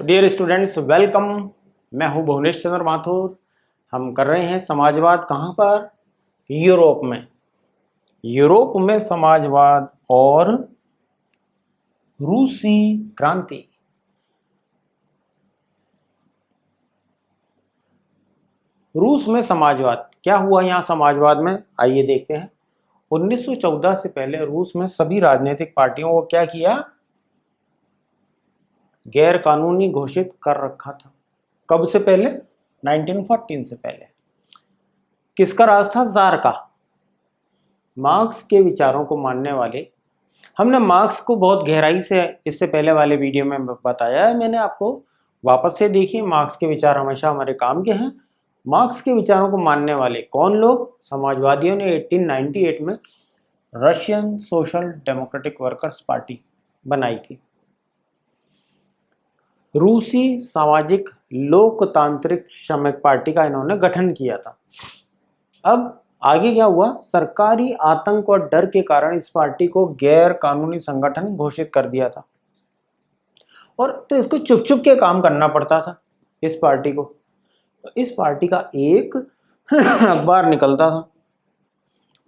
Dear students, welcome. मैं हूं भुवनेश चंद्र माथुर। हम कर रहे हैं समाजवाद कहाँ पर? यूरोप में। यूरोप में समाजवाद और रूसी क्रांति। रूस में समाजवाद क्या हुआ? यहाँ समाजवाद में आइए देखते हैं। 1914 से पहले रूस में सभी राजनीतिक पार्टियों को क्या किया? गैर कानूनी घोषित कर रखा था। कब से पहले? 1914 से पहले। किसका राज था? जार का। मार्क्स के विचारों को मानने वाले, हमने मार्क्स को बहुत गहराई से इससे पहले वाले वीडियो में बताया है मैंने आपको। वापस से देखिए, मार्क्स के विचार हमेशा हमारे काम के हैं। मार्क्स के विचारों को मानने वाले कौन लोग? समाजवादियों ने 1898 में Russian social democratic workers party बनाई थी। रूसी सामाजिक लोकतांत्रिक श्रमिक पार्टी का इन्होंने गठन किया था। अब आगे क्या हुआ? सरकारी आतंक और डर के कारण इस पार्टी को गैर कानूनी संगठन घोषित कर दिया था, और तो इसको चुप चुप के काम करना पड़ता था इस पार्टी को। तो इस पार्टी का एक अखबार निकलता था।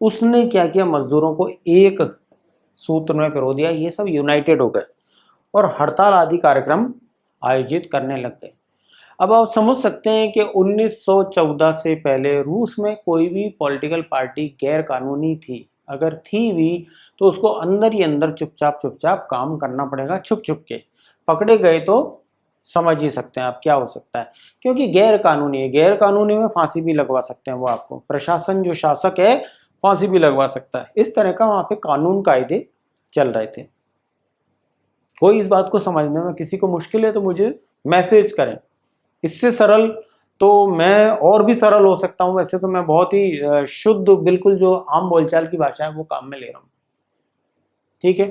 उसने क्या किया? मजदूरों को एक सूत्र में पिरो दिया। ये सब यूनाइटेड हो गए और हड़ताल आदि कार्यक्रम आयोजित करने लग गए। अब आप समझ सकते हैं कि 1914 से पहले रूस में कोई भी पॉलिटिकल पार्टी गैर कानूनी थी। अगर थी भी तो उसको अंदर ही अंदर चुपचाप काम करना पड़ेगा, छुप छुप के। पकड़े गए तो समझ ही सकते हैं आप क्या हो सकता है, क्योंकि गैर कानूनी है। गैर कानूनी में फांसी भी लगवा सकते हैं वो आपको। प्रशासन जो शासक है फांसी भी लगवा सकता है। इस तरह का वहाँ पे कानून कायदे चल रहे थे। कोई इस बात को समझने में किसी को मुश्किल है तो मुझे मैसेज करें। इससे सरल तो मैं और भी सरल हो सकता हूं। वैसे तो मैं बहुत ही शुद्ध, बिल्कुल जो आम बोलचाल की भाषा है वो काम में ले रहा हूं, ठीक है।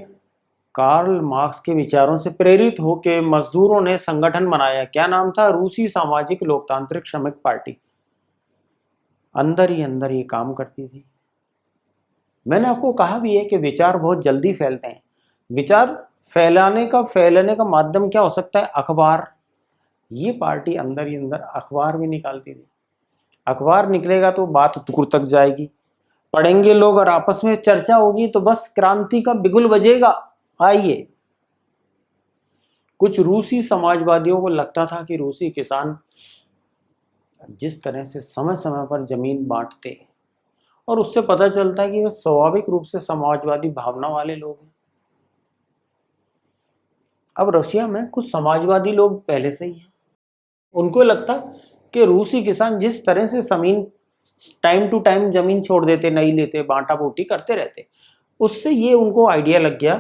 कार्ल मार्क्स के विचारों से प्रेरित होकर मजदूरों ने संगठन बनाया। क्या नाम था? रूसी सामाजिक लोकतांत्रिक श्रमिक पार्टी। अंदर ही अंदर ये काम करती थी। मैंने आपको कहा भी है कि विचार बहुत जल्दी फैलते हैं। विचार फैलने का माध्यम क्या हो सकता है? अखबार। ये पार्टी अंदर ही अंदर अखबार भी निकालती थी। अखबार निकलेगा तो बात दूर तक जाएगी, पढ़ेंगे लोग और आपस में चर्चा होगी तो बस क्रांति का बिगुल बजेगा। आइए, कुछ रूसी समाजवादियों को लगता था कि रूसी किसान जिस तरह से समय समय पर जमीन बांटते, और उससे पता चलता है कि वे स्वाभाविक रूप से समाजवादी भावना वाले लोग हैं। अब रशिया में कुछ समाजवादी लोग पहले से ही हैं। उनको लगता कि रूसी किसान जिस तरह से जमीन टाइम टू टाइम जमीन छोड़ देते, नहीं लेते, बांटा बूटी करते रहते, उससे ये उनको आइडिया लग गया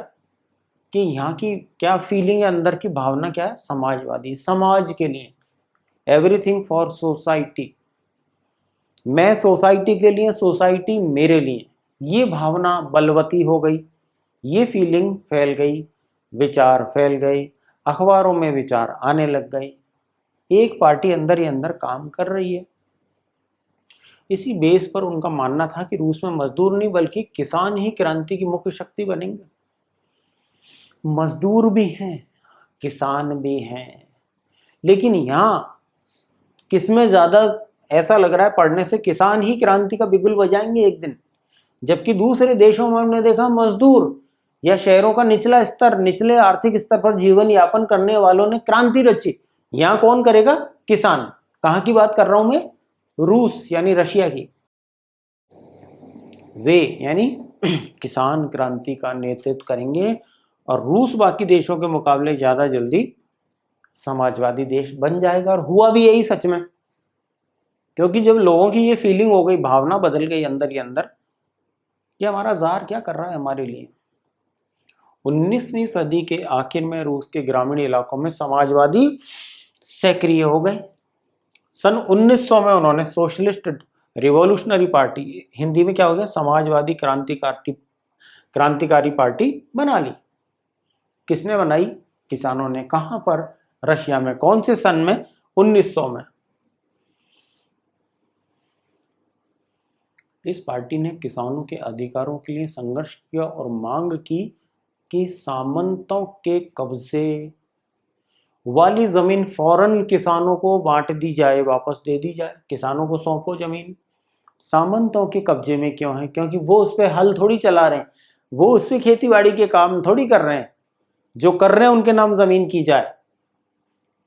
कि यहाँ की क्या फीलिंग है, अंदर की भावना क्या है? समाजवादी, समाज के लिए, एवरीथिंग फॉर सोसाइटी। मैं सोसाइटी के लिए, सोसाइटी मेरे लिए। ये भावना बलवती हो गई, ये फीलिंग फैल गई, विचार फैल गए, अखबारों में विचार आने लग गए। एक पार्टी अंदर ही अंदर काम कर रही है। इसी बेस पर उनका मानना था कि रूस में मजदूर नहीं बल्कि किसान ही क्रांति की मुख्य शक्ति बनेंगे। मजदूर भी हैं, किसान भी हैं, लेकिन यहाँ किसमें ज्यादा ऐसा लग रहा है पढ़ने से किसान ही क्रांति का बिगुल बजाएंगे एक दिन, जबकि दूसरे देशों में हमने देखा मजदूर या शहरों का निचला स्तर, निचले आर्थिक स्तर पर जीवन यापन करने वालों ने क्रांति रची। यहाँ कौन करेगा? किसान। कहाँ की बात कर रहा हूं मैं? रूस यानी रशिया की। वे यानी किसान क्रांति का नेतृत्व करेंगे और रूस बाकी देशों के मुकाबले ज्यादा जल्दी समाजवादी देश बन जाएगा। और हुआ भी यही सच में, क्योंकि जब लोगों की ये फीलिंग हो गई, भावना बदल गई अंदर ही अंदर, ये हमारा जार क्या कर रहा है हमारे लिए। 19वीं सदी के आखिर में रूस के ग्रामीण इलाकों में समाजवादी सक्रिय हो गए। सन 1900 में उन्होंने सोशलिस्ट रिवॉल्यूशनरी पार्टी, हिंदी में क्या हो गया? समाजवादी क्रांतिकारी पार्टी बना ली। किसने बनाई? किसानों ने। कहां पर? रशिया में। कौन से सन में? 1900 में। इस पार्टी ने किसानों के अधिकारों के लिए संघर्ष किया और मांग की कि सामंतों के कब्जे वाली जमीन फौरन किसानों को बांट दी जाए, वापस दे दी जाए, किसानों को सौंपो जमीन। सामंतों के कब्जे में क्यों है? क्योंकि वो उस पर हल थोड़ी चला रहे हैं, वो उस पर खेती बाड़ी के काम थोड़ी कर रहे हैं, जो कर रहे हैं उनके नाम जमीन की जाए।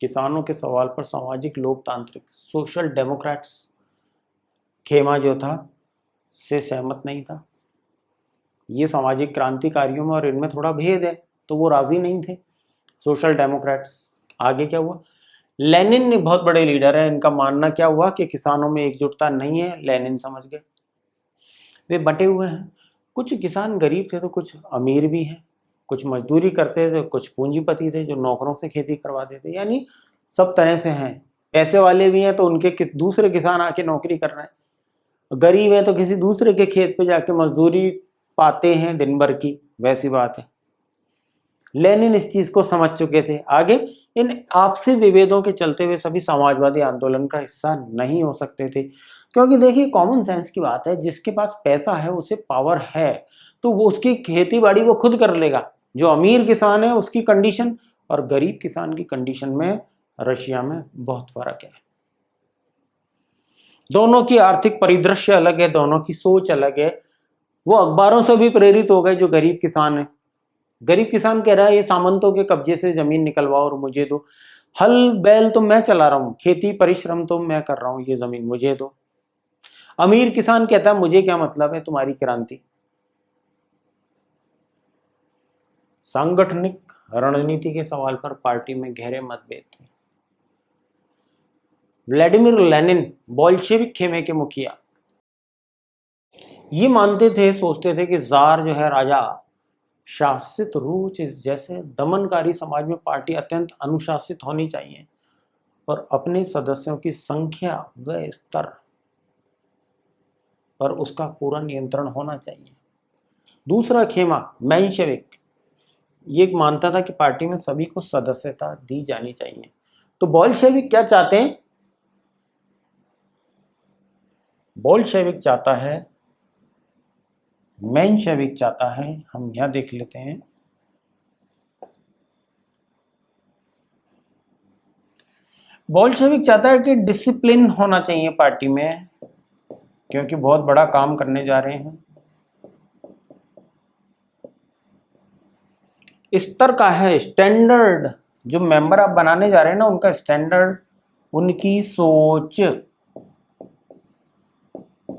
किसानों के सवाल पर सामाजिक लोकतांत्रिक सोशल डेमोक्रेट्स खेमा जो था से सहमत नहीं था। ये सामाजिक क्रांतिकारियों में और इनमें थोड़ा भेद है, तो वो राजी नहीं थे सोशल डेमोक्रेट्स। आगे क्या हुआ? लेनिन ने, बहुत बड़े लीडर है, इनका मानना क्या हुआ कि किसानों में एकजुटता नहीं है। लेनिन समझ गए, वे बटे हुए हैं। कुछ किसान गरीब थे तो कुछ अमीर भी हैं, कुछ मजदूरी करते थे, कुछ पूंजीपति थे जो नौकरों से खेती करवाते थे, यानी सब तरह से हैं। पैसे वाले भी हैं तो उनके दूसरे किसान आके नौकरी कर रहे हैं, गरीब है तो किसी दूसरे के खेत पे जाके मजदूरी पाते हैं दिन भर की, वैसी बात है। लेनिन इस चीज को समझ चुके थे। आगे, इन आपसी विभेदों के चलते हुए सभी समाजवादी आंदोलन का हिस्सा नहीं हो सकते थे, क्योंकि देखिए कॉमन सेंस की बात है, जिसके पास पैसा है उसे पावर है, तो वो उसकी खेती बाड़ी वो खुद कर लेगा। जो अमीर किसान है उसकी कंडीशन और गरीब किसान की कंडीशन में रशिया में बहुत फर्क है। दोनों की आर्थिक परिदृश्य अलग है, दोनों की सोच अलग है। वो अखबारों से भी प्रेरित हो गए जो गरीब किसान है। गरीब किसान कह रहा है ये सामंतों के कब्जे से जमीन निकलवाओ और मुझे दो, हल बैल तो मैं चला रहा हूं, खेती परिश्रम तो मैं कर रहा हूं, ये जमीन मुझे दो। अमीर किसान कहता है मुझे क्या मतलब है तुम्हारी क्रांति। सांगठनिक रणनीति के सवाल पर पार्टी में गहरे मतभेद थे। व्लादिमीर लेनिन बोल्शेविक खेमे के मुखिया ये मानते थे, सोचते थे कि जार जो है राजा शासित रूस जैसे दमनकारी समाज में पार्टी अत्यंत अनुशासित होनी चाहिए और अपने सदस्यों की संख्या व स्तर पर उसका पूरा नियंत्रण होना चाहिए। दूसरा खेमा मेंशेविक ये मानता था कि पार्टी में सभी को सदस्यता दी जानी चाहिए। तो बोल्शेविक क्या चाहते हैं? बोल्शेविक चाहता है, मेंशेविक चाहता है, हम यहां देख लेते हैं। बोल्शेविक चाहता है कि डिसिप्लिन होना चाहिए पार्टी में, क्योंकि बहुत बड़ा काम करने जा रहे हैं। स्तर का है स्टैंडर्ड, जो मेंबर आप बनाने जा रहे हैं ना उनका स्टैंडर्ड, उनकी सोच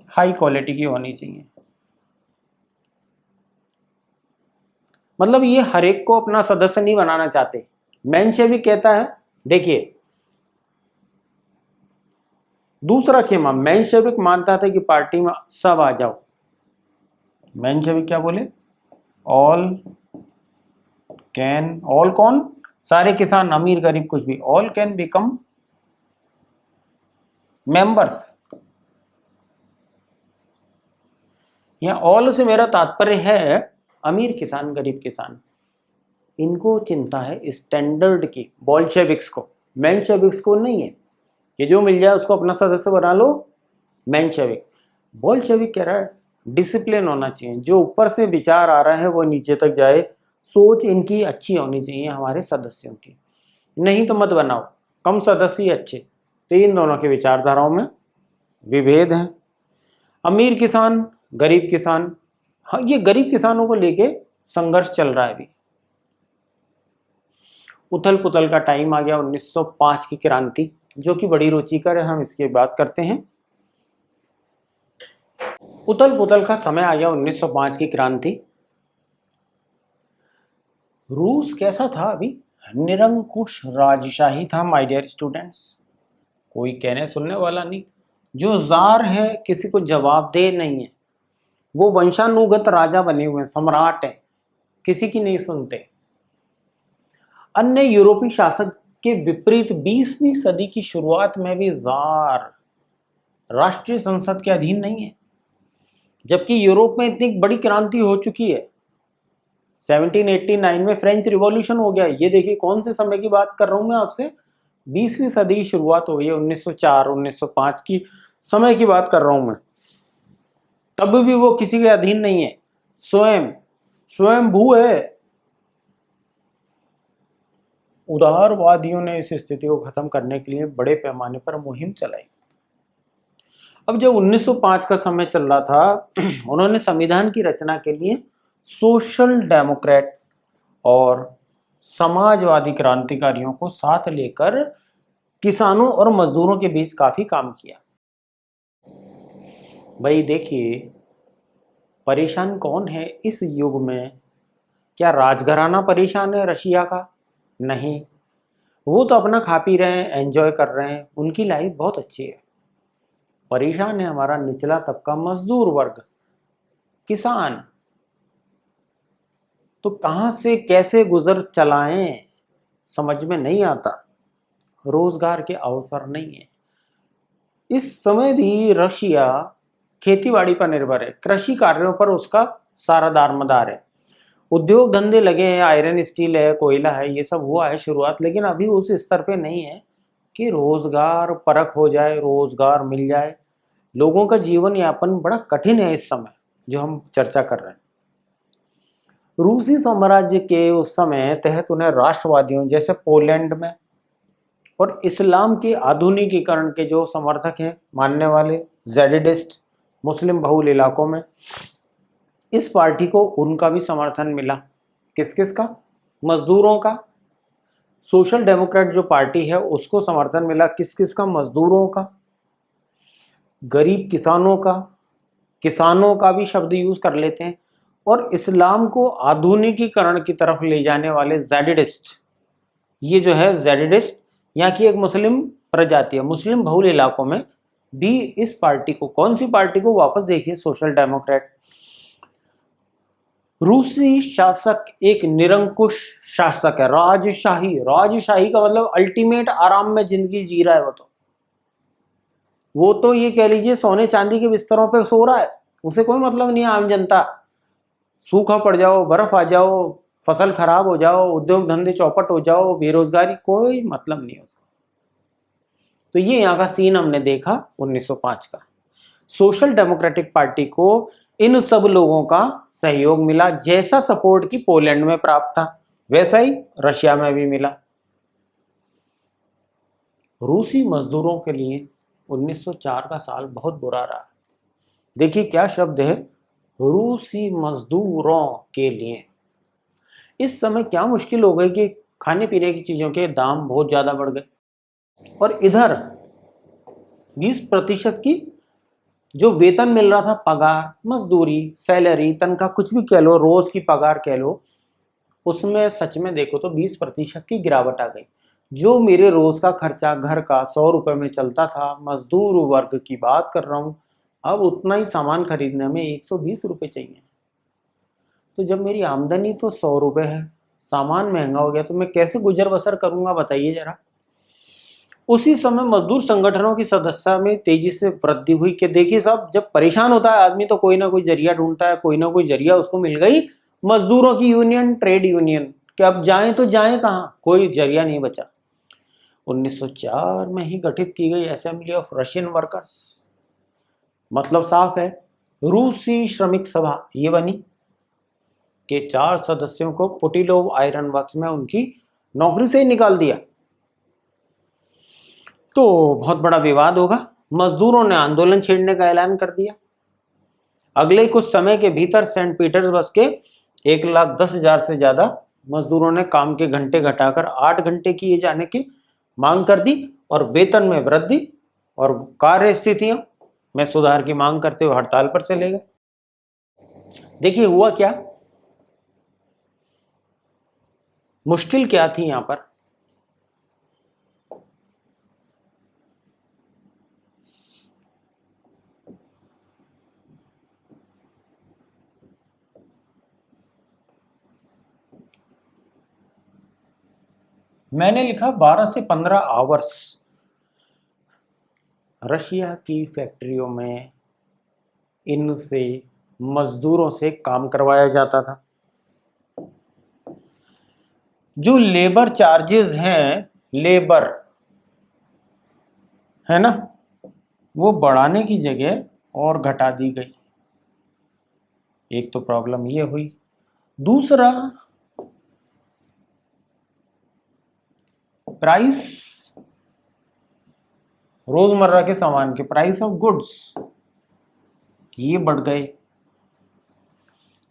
हाई क्वालिटी की होनी चाहिए। मतलब ये हर एक को अपना सदस्य नहीं बनाना चाहते। मेंशेविक कहता है, देखिए दूसरा खेमा मेंशेविक मानता था कि पार्टी में सब आ जाओ। मेंशेविक क्या बोले? ऑल कैन, ऑल कौन? सारे किसान, अमीर गरीब कुछ भी, ऑल कैन बिकम मेंबर्स। यहां ऑल से मेरा तात्पर्य है अमीर किसान गरीब किसान। इनको चिंता है स्टैंडर्ड की, बोल्शेविक्स को, मेंशेविक्स को नहीं है कि जो मिल जाए उसको अपना सदस्य बना लो। मेंशेविक, बोल्शेविक कह रहा है डिसिप्लिन होना चाहिए, जो ऊपर से विचार आ रहा है वो नीचे तक जाए, सोच इनकी अच्छी होनी चाहिए हमारे सदस्यों की, नहीं तो मत बनाओ, कम सदस्य अच्छे। तो इन दोनों के विचारधाराओं में विभेद है। अमीर किसान गरीब किसान, हाँ ये गरीब किसानों को लेके संघर्ष चल रहा है अभी। उथल पुथल का टाइम आ गया, 1905 की क्रांति जो कि बड़ी रुचिकर है, हम इसकी बात करते हैं। उथल पुथल का समय आ गया, 1905 की क्रांति। रूस कैसा था अभी? निरंकुश राजशाही था माय डियर स्टूडेंट्स, कोई कहने सुनने वाला नहीं। जो जार है किसी को जवाबदेह नहीं है, वो वंशानुगत राजा बने हुए हैं, सम्राट है, किसी की नहीं सुनते। अन्य यूरोपीय शासक के विपरीत 20वीं सदी की शुरुआत में भी जार राष्ट्रीय संसद के अधीन नहीं है, जबकि यूरोप में इतनी बड़ी क्रांति हो चुकी है। 1789 में फ्रेंच रिवॉल्यूशन हो गया। ये देखिए कौन से समय की बात कर रहा हूं मैं आपसे, 20वीं सदी की शुरुआत हो गई है, 1904 1905 की समय की बात कर रहा हूं मैं। तब भी वो किसी के अधीन नहीं है, स्वयं स्वयं भू है। उदारवादियों ने इस स्थिति को खत्म करने के लिए बड़े पैमाने पर मुहिम चलाई। अब जब 1905 का समय चल रहा था, उन्होंने संविधान की रचना के लिए सोशल डेमोक्रेट और समाजवादी क्रांतिकारियों को साथ लेकर किसानों और मजदूरों के बीच काफी काम किया। भाई देखिए, परेशान कौन है इस युग में? क्या राजघराना परेशान है रशिया का? नहीं, वो तो अपना खा पी रहे हैं, एंजॉय कर रहे हैं, उनकी लाइफ बहुत अच्छी है। परेशान है हमारा निचला तबका, मजदूर वर्ग, किसान। तो कहां से कैसे गुजर चलाएं समझ में नहीं आता, रोजगार के अवसर नहीं है। इस समय भी रशिया खेतीबाड़ी पर निर्भर है, कृषि कार्यों पर उसका सारा दारोमदार है। उद्योग धंधे लगे हैं, आयरन स्टील है, कोयला है, ये सब हुआ है शुरुआत, लेकिन अभी उस स्तर पे नहीं है कि रोजगार परख हो जाए, रोजगार मिल जाए। लोगों का जीवन यापन बड़ा कठिन है इस समय जो हम चर्चा कर रहे हैं। रूसी साम्राज्य के उस समय तहत उन्हें राष्ट्रवादियों जैसे पोलैंड में और इस्लाम के आधुनिकीकरण के जो समर्थक हैं, मानने वाले जेडिडिस्ट मुस्लिम बहुल इलाकों में, इस पार्टी को उनका भी समर्थन मिला। किस किस का? मजदूरों का। सोशल डेमोक्रेट जो पार्टी है उसको समर्थन मिला। किस किस का? मजदूरों का, गरीब किसानों का भी शब्द यूज कर लेते हैं, और इस्लाम को आधुनिकीकरण की तरफ ले जाने वाले जेडिडिस्ट। ये जो है जेडिडिस्ट, यहाँ की एक मुस्लिम प्रजाति है, मुस्लिम बहुल इलाकों में भी इस पार्टी को, कौन सी पार्टी को? वापस देखिए, सोशल डेमोक्रेट। रूसी शासक एक निरंकुश शासक है, राजशाही। राजशाही का मतलब अल्टीमेट आराम में जिंदगी जी रहा है वो तो ये कह लीजिए सोने चांदी के बिस्तरों पे सो रहा है, उसे कोई मतलब नहीं है आम जनता। सूखा पड़ जाओ, बर्फ आ जाओ, फसल खराब हो जाओ, उद्योग धंधे चौपट हो जाओ, बेरोजगारी, कोई मतलब नहीं है उसका। तो ये यहाँ का सीन हमने देखा 1905 का। सोशल डेमोक्रेटिक पार्टी को इन सब लोगों का सहयोग मिला। जैसा सपोर्ट की पोलैंड में प्राप्त था वैसा ही रशिया में भी मिला। रूसी मजदूरों के लिए 1904 का साल बहुत बुरा रहा। देखिए क्या शब्द है, रूसी मजदूरों के लिए। इस समय क्या मुश्किल हो गई कि खाने पीने की चीजों के दाम बहुत ज्यादा बढ़ गए, और इधर 20% की जो वेतन मिल रहा था, पगार, मजदूरी, सैलरी, तनख्वाह, कुछ भी कह लो, रोज की पगार कह लो, उसमें सच में देखो तो 20% की गिरावट आ गई। जो मेरे रोज का खर्चा घर का 100 रुपए में चलता था, मजदूर वर्ग की बात कर रहा हूं, अब उतना ही सामान खरीदने में 120 रुपए चाहिए। तो जब मेरी आमदनी तो 100 रुपए है, सामान महंगा हो गया, तो मैं कैसे गुजर बसर करूंगा बताइए जरा। उसी समय मजदूर संगठनों की सदस्यता में तेजी से वृद्धि हुई। कि देखिए साहब, जब परेशान होता है आदमी तो कोई ना कोई जरिया ढूंढता है, कोई ना कोई जरिया उसको मिल गई, मजदूरों की यूनियन, ट्रेड यूनियन, कि अब जाएं तो जाएं कहाँ, कोई जरिया नहीं बचा। 1904 में ही गठित की गई असेंबली ऑफ रशियन वर्कर्स, मतलब साफ है, रूसी श्रमिक सभा ये बनी, के 4 सदस्यों को पुटिलोव आयरन वर्क्स में उनकी नौकरी से ही निकाल दिया। तो बहुत बड़ा विवाद होगा। मजदूरों ने आंदोलन छेड़ने का ऐलान कर दिया। अगले कुछ समय के भीतर सेंट पीटर्सबर्ग के 1,10,000 से ज्यादा मजदूरों ने काम के घंटे घटाकर 8 घंटे किए जाने की मांग कर दी, और वेतन में वृद्धि और कार्य स्थितियों में सुधार की मांग करते हुए हड़ताल पर चले गए। देखिए हुआ क्या, मुश्किल क्या थी यहां पर। मैंने लिखा 12 से 15 आवर्स रशिया की फैक्ट्रियों में इनसे मजदूरों से काम करवाया जाता था। जो लेबर चार्जेस हैं, लेबर है ना, वो बढ़ाने की जगह और घटा दी गई। एक तो प्रॉब्लम ये हुई। दूसरा, प्राइस, रोजमर्रा के सामान के प्राइस ऑफ गुड्स ये बढ़ गए।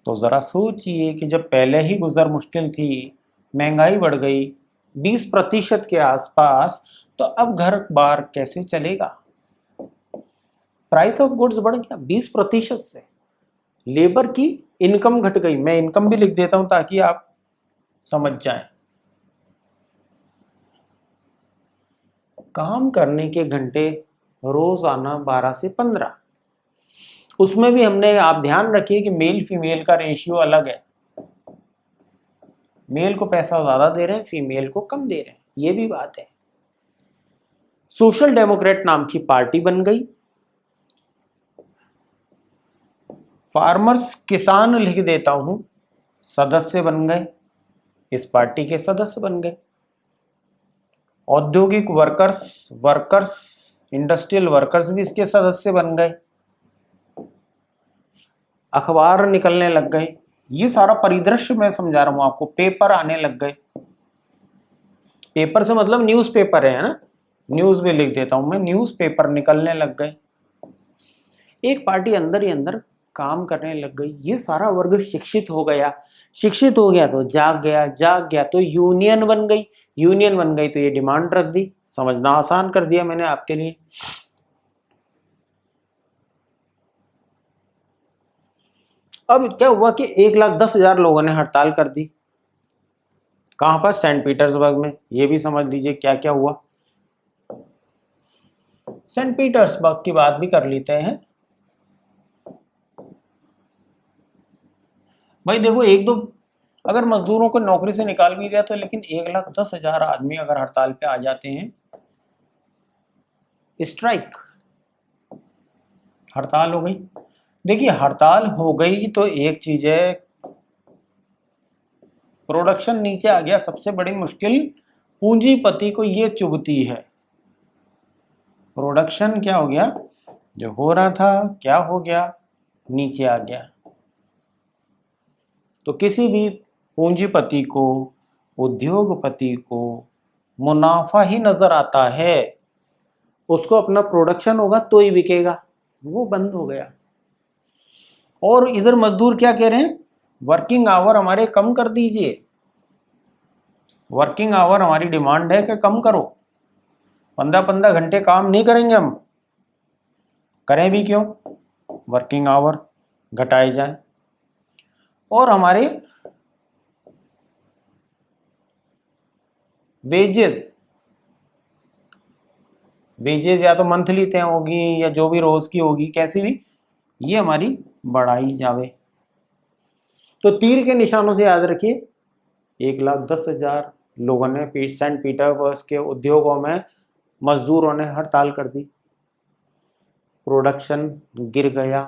तो जरा सोचिए कि जब पहले ही गुजर मुश्किल थी, महंगाई बढ़ गई 20% के आसपास, तो अब घर बार कैसे चलेगा। प्राइस ऑफ गुड्स बढ़ गया 20% से, लेबर की इनकम घट गई। मैं इनकम भी लिख देता हूं ताकि आप समझ जाएं। काम करने के घंटे रोजाना 12 से 15, उसमें भी हमने, आप ध्यान रखिए कि मेल फीमेल का रेशियो अलग है। मेल को पैसा ज्यादा दे रहे हैं, फीमेल को कम दे रहे हैं, ये भी बात है। सोशल डेमोक्रेट नाम की पार्टी बन गई। फार्मर्स, किसान लिख देता हूं, सदस्य बन गए, इस पार्टी के सदस्य बन गए। औद्योगिक वर्कर्स, इंडस्ट्रियल वर्कर्स भी इसके सदस्य बन गए। अखबार निकलने लग गए। ये सारा परिदृश्य मैं समझा रहा हूं आपको। पेपर आने लग गए, पेपर से मतलब न्यूज़पेपर है ना, न्यूज भी लिख देता हूं मैं, न्यूज़पेपर निकलने लग गए। एक पार्टी अंदर ही अंदर काम करने लग गई। ये सारा वर्ग शिक्षित हो गया, शिक्षित हो गया तो जाग गया, जाग गया तो यूनियन बन गई, यूनियन बन गई तो ये डिमांड रख दी। समझना आसान कर दिया मैंने आपके लिए। अब क्या हुआ कि 1,10,000 लोगों ने हड़ताल कर दी। कहां पर? सेंट पीटर्सबर्ग में। ये भी समझ लीजिए क्या क्या हुआ। सेंट पीटर्सबर्ग की बात भी कर लेते हैं। भाई देखो, एक दो अगर मजदूरों को नौकरी से निकाल भी दिया तो, लेकिन 1,10,000 आदमी अगर हड़ताल पे आ जाते हैं, स्ट्राइक, हड़ताल हो गई। देखिए हड़ताल हो गई तो एक चीज है, प्रोडक्शन नीचे आ गया। सबसे बड़ी मुश्किल पूंजीपति को ये चुभती है। प्रोडक्शन क्या हो गया, जो हो रहा था क्या हो गया, नीचे आ गया। तो किसी भी पूंजीपति को, उद्योगपति को मुनाफा ही नजर आता है, उसको अपना प्रोडक्शन होगा तो ही बिकेगा। वो बंद हो गया। और इधर मजदूर क्या कह रहे हैं, वर्किंग आवर हमारे कम कर दीजिए। वर्किंग आवर हमारी डिमांड है कि कम करो, 15-15 घंटे काम नहीं करेंगे हम। करें भी क्यों, वर्किंग आवर घटाए जाए। और हमारे वेजेस या तो मंथली तय होगी या जो भी रोज की होगी, कैसी भी, ये हमारी बढ़ाई जावे। तो तीर के निशानों से याद रखिए, 1,10,000 लोगों ने सेंट पीटर्सबर्ग के उद्योगों में, मजदूरों ने हड़ताल कर दी। प्रोडक्शन गिर गया।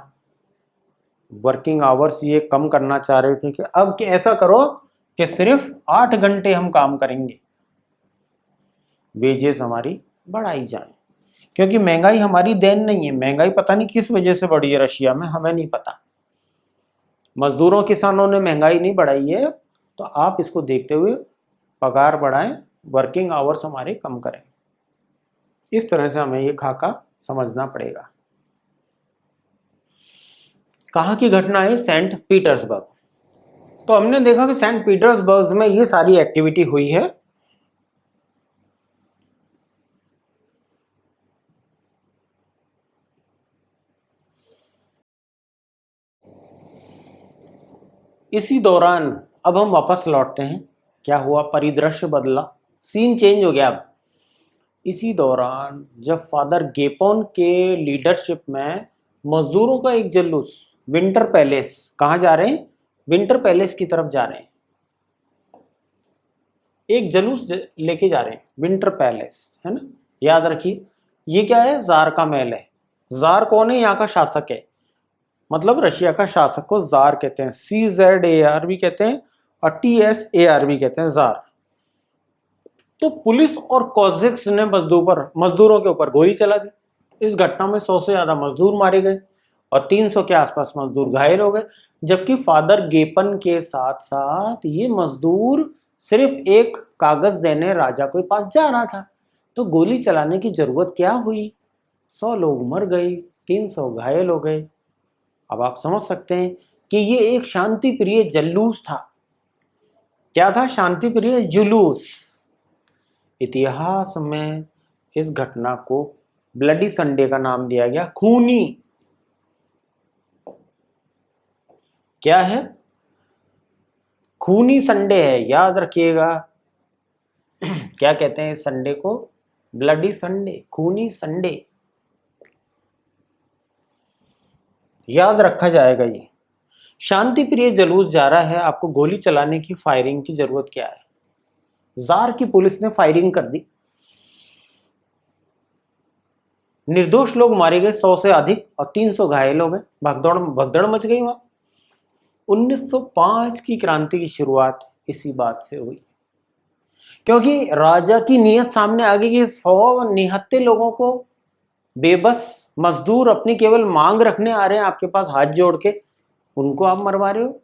वर्किंग आवर्स ये कम करना चाह रहे थे कि अब कि ऐसा करो कि सिर्फ 8 घंटे हम काम करेंगे, वेजेस हमारी बढ़ाई जाए। क्योंकि महंगाई हमारी देन नहीं है। महंगाई पता नहीं किस वजह से बढ़ी है रशिया में, हमें नहीं पता। मजदूरों किसानों ने महंगाई नहीं बढ़ाई है। तो आप इसको देखते हुए पगार बढ़ाएं, वर्किंग आवर्स हमारे कम करें। इस तरह से हमें ये खाका समझना पड़ेगा। कहाँ की घटना है? Saint Petersburg. तो हमने देखा कि सेंट पीटर्सबर्ग में ये सारी एक्टिविटी हुई है। इसी दौरान अब हम वापस लौटते हैं। क्या हुआ? परिदृश्य बदला, सीन चेंज हो गया। अब इसी दौरान जब फादर गेपोन के लीडरशिप में मजदूरों का एक जुलूस, विंटर पैलेस, कहाँ जा रहे हैं? विंटर पैलेस की तरफ जा रहे हैं। एक जुलूस लेके जा रहे हैं, विंटर पैलेस, है ना। याद रखिए, ये क्या है? जार का महल है। जार कौन है? यहाँ का शासक है, मतलब रशिया का शासक को जार कहते हैं। CZAR भी कहते हैं और TSAR भी कहते हैं, जार। तो पुलिस और कॉजेक्स ने मजदूरों के ऊपर गोली चला दी। इस घटना में 100 से ज्यादा मजदूर मारे गए और 300 के आसपास मजदूर घायल हो गए। जबकि फादर गेपन के साथ साथ ये मजदूर सिर्फ एक कागज देने राजा के पास जा रहा था, तो गोली चलाने की जरूरत क्या हुई? 100 लोग मर गए, 300 घायल हो गए। अब आप समझ सकते हैं कि ये एक शांति प्रिय जुलूस था। क्या था? शांति प्रिय जुलूस। इतिहास में इस घटना को ब्लडी संडे का नाम दिया गया, खूनी। क्या है? खूनी संडे है, याद रखिएगा। क्या कहते हैं इस संडे को? ब्लडी संडे, खूनी संडे, याद रखा जाएगा। ये शांति प्रिय जुलूस जा रहा है, आपको गोली चलाने की, फायरिंग की जरूरत क्या है? जार की पुलिस ने फायरिंग कर दी, निर्दोष लोग मारे गए 100 से अधिक और 300 घायल हो गए। भगदड़ भगदड़ मच गई वहां। 1905 की क्रांति की शुरुआत इसी बात से हुई, क्योंकि राजा की नीयत सामने आ गई कि 100 निहत्थे लोगों को, बेबस मजदूर अपनी केवल मांग रखने आ रहे हैं आपके पास हाथ जोड़ के, उनको आप मरवा रहे हो,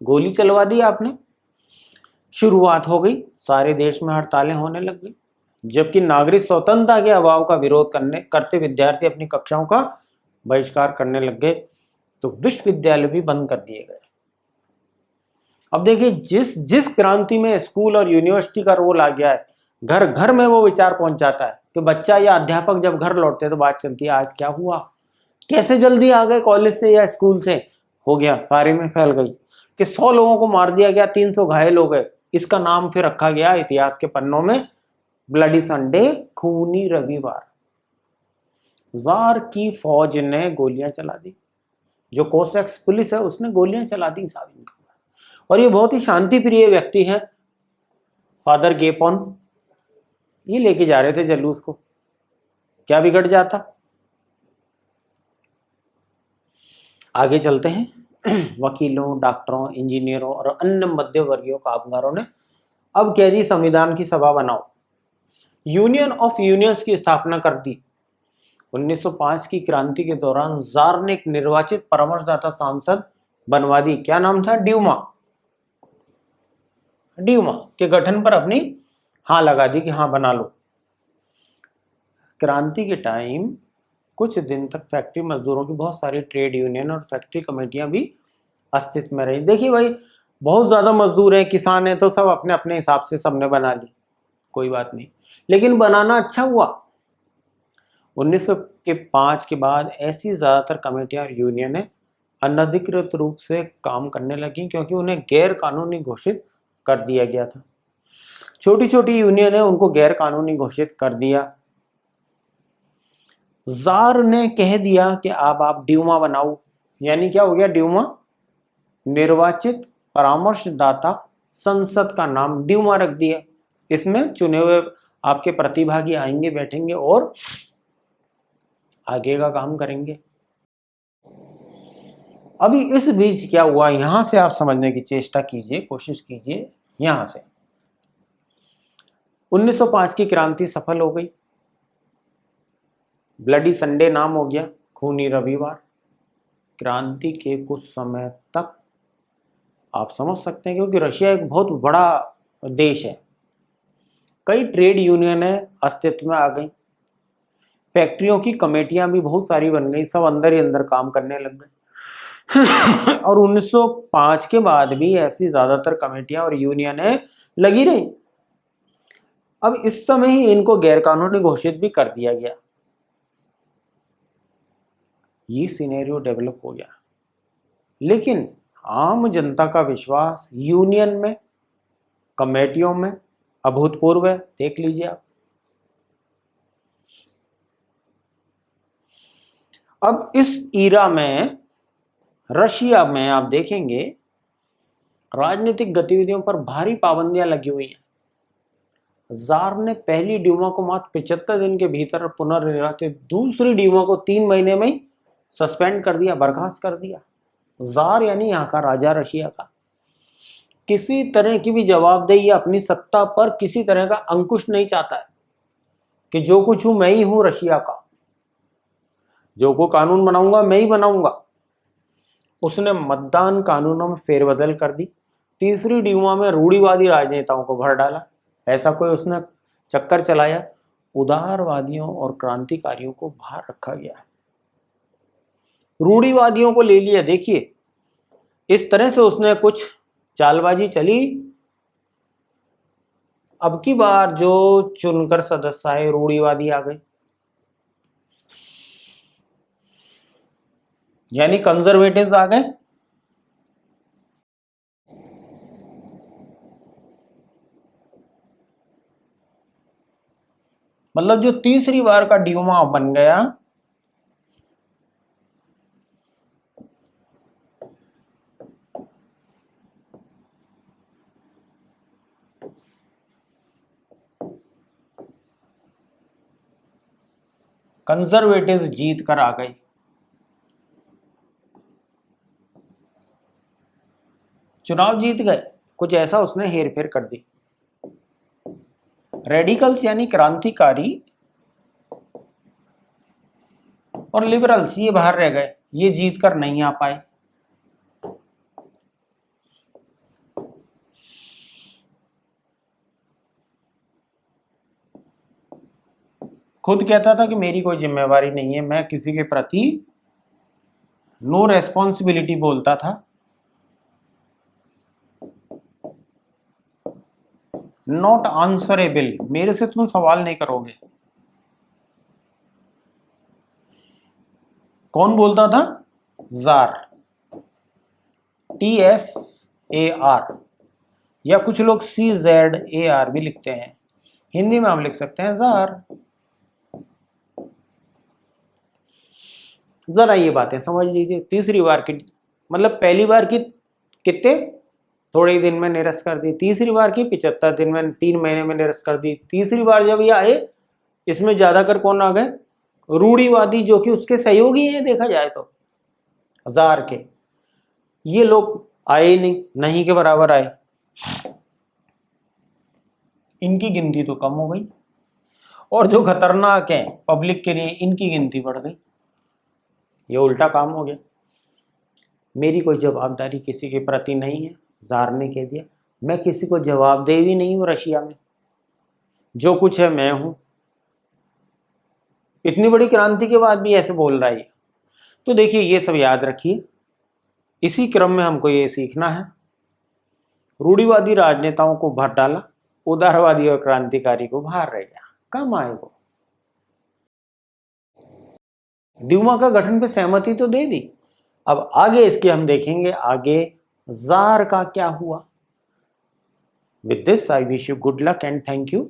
गोली चलवा दी आपने। शुरुआत हो गई, सारे देश में हड़तालें होने लग गई, जबकि नागरिक स्वतंत्रता के अभाव का विरोध करते विद्यार्थी अपनी कक्षाओं का बहिष्कार करने लग गए, तो विश्वविद्यालय भी बंद कर दिए गए। अब देखिए, जिस जिस क्रांति में स्कूल और यूनिवर्सिटी का रोल आ गया है, घर घर में वो विचार पहुंच जाता है कि बच्चा या अध्यापक जब घर लौटते तो बात चलती है, आज क्या हुआ, कैसे जल्दी आ गए कॉलेज से या स्कूल से, हो गया, सारे में फैल गई कि 100 लोगों को मार दिया गया, 300 घायल हो गए। इसका नाम फिर रखा गया इतिहास के पन्नों में ब्लडी संडे, खूनी रविवार। जार की फौज ने गोलियां चला दी, जो कोसेक्स पुलिस है उसने गोलियां चला दी साबिन को। और ये बहुत ही शांति प्रिय व्यक्ति हैं, फादर गेपॉन, ये लेके जा रहे थे जुलूस को, क्या बिगड़ जाता। आगे चलते हैं। वकीलों, डॉक्टरों, इंजीनियरों और अन्य मध्यवर्गीय कामगारों ने अब कह दी संविधान की सभा बनाओ, यूनियन ऑफ यूनियंस की स्थापना कर दी। 1905 की क्रांति के दौरान जार ने एक निर्वाचित परामर्शदाता सांसद बनवा दी, क्या नाम था? ड्यूमा। ड्यूमा के गठन पर अपनी हाँ लगा दी कि हाँ बना लो। क्रांति के टाइम कुछ दिन तक फैक्ट्री मजदूरों की बहुत सारी ट्रेड यूनियन और फैक्ट्री कमेटियां भी अस्तित्व में रही। देखिए भाई, बहुत ज्यादा मजदूर हैं, किसान हैं, तो सब अपने अपने हिसाब से सबने बना ली, कोई बात नहीं, लेकिन बनाना अच्छा हुआ। 1905 के बाद ऐसी ज्यादातर कमेटियां और यूनियनें अनधिकृत रूप से काम करने लगी, क्योंकि उन्हें गैर कानूनी घोषित कर दिया गया था। छोटी छोटी यूनियन है, उनको गैर कानूनी घोषित कर दिया। जार ने कह दिया कि अब आप ड्यूमा बनाओ, यानी क्या हो गया? ड्यूमा, निर्वाचित परामर्शदाता संसद का नाम ड्यूमा रख दिया। इसमें चुने हुए आपके प्रतिभागी आएंगे, बैठेंगे और आगे का काम करेंगे। अभी इस बीच क्या हुआ, यहां से आप समझने की चेष्टा कीजिए, कोशिश कीजिए। यहां से 1905 की क्रांति सफल हो गई, ब्लडी संडे नाम हो गया, खूनी रविवार। क्रांति के कुछ समय तक आप समझ सकते हैं, क्योंकि रशिया एक बहुत बड़ा देश है, कई ट्रेड यूनियनें अस्तित्व में आ गई, फैक्ट्रियों की कमेटियां भी बहुत सारी बन गई, सब अंदर ही अंदर काम करने लग गए। और 1905 के बाद भी ऐसी ज्यादातर कमेटियां और यूनियनें लगी रही। अब इस समय ही इनको गैरकानूनी घोषित भी कर दिया गया। ये सिनेरियो डेवलप हो गया, लेकिन आम जनता का विश्वास यूनियन में, कमेटियों में अभूतपूर्व है। देख लीजिए आप। अब इस ईरा में रशिया में आप देखेंगे राजनीतिक गतिविधियों पर भारी पाबंदियां लगी हुई हैं। जार ने पहली ड्यूमा को मात्र 75 दिन के भीतर पुनर्निर्वाचित, दूसरी ड्यूमा को 3 महीने में ही सस्पेंड कर दिया, बर्खास्त कर दिया। जार यानी यहाँ का राजा रशिया का किसी तरह की भी जवाबदेही या अपनी सत्ता पर किसी तरह का अंकुश नहीं चाहता है कि जो कुछ हूं मैं ही हूं रशिया का, जो को कानून बनाऊंगा मैं ही बनाऊंगा। उसने मतदान कानूनों में फेरबदल कर दी, तीसरी ड्यूमा में रूढ़िवादी राजनेताओं को भर डाला। ऐसा कोई उसने चक्कर चलाया? उदारवादियों और क्रांतिकारियों को बाहर रखा गया। रूढ़िवादियों को ले लिया। देखिए इस तरह से उसने कुछ चालबाजी चली। अब की बार जो चुनकर सदस्य आए रूढ़िवादी आ गए, यानी कंजर्वेटिव्स आ गए। मतलब जो तीसरी बार का ड्यूमा बन गया, कंजर्वेटिव्स जीत कर आ गए। चुनाव जीत गए, कुछ ऐसा उसने हेरफेर कर दी। रेडिकल्स यानी क्रांतिकारी और लिबरल्स ये बाहर रह गए, ये जीत कर नहीं आ पाए। खुद कहता था कि मेरी कोई जिम्मेवारी नहीं है, मैं किसी के प्रति नो रेस्पॉन्सिबिलिटी बोलता था। नॉट आंसरेबल, मेरे से तुम सवाल नहीं करोगे। कौन बोलता था? जार, TSAR, या कुछ लोग CZAR भी लिखते हैं। हिंदी में हम लिख सकते हैं जार। जरा ये बातें समझ लीजिए। तीसरी बार की मतलब पहली बार की कितने थोड़े ही दिन में निरस्त कर दी, तीसरी बार की 75 दिन में, 3 महीने में निरस्त कर दी। तीसरी बार जब ये आए, इसमें ज्यादातर कौन आ गए? रूढ़िवादी, जो कि उसके सहयोगी हैं देखा जाए तो, जार के। ये लोग आए ही नहीं के बराबर आए। इनकी गिनती तो कम हो गई, और जो खतरनाक है पब्लिक के लिए, इनकी गिनती बढ़ गई। ये उल्टा काम हो गया। मेरी कोई जवाबदारी किसी के प्रति नहीं है, जार ने कह दिया। मैं किसी को जवाबदेह भी नहीं हूं रशिया में, जो कुछ है मैं हूं। इतनी बड़ी क्रांति के बाद भी ऐसे बोल रहा है। तो देखिए ये सब याद रखिए। इसी क्रम में हमको ये सीखना है, रूढ़िवादी राजनेताओं को भर डाला, उदारवादी और क्रांतिकारी को बाहर रह गया। कम आए वो। ड्यूमा का गठन पे सहमति तो दे दी। अब आगे इसके हम देखेंगे आगे जार का क्या हुआ। With this I wish you good luck and thank you.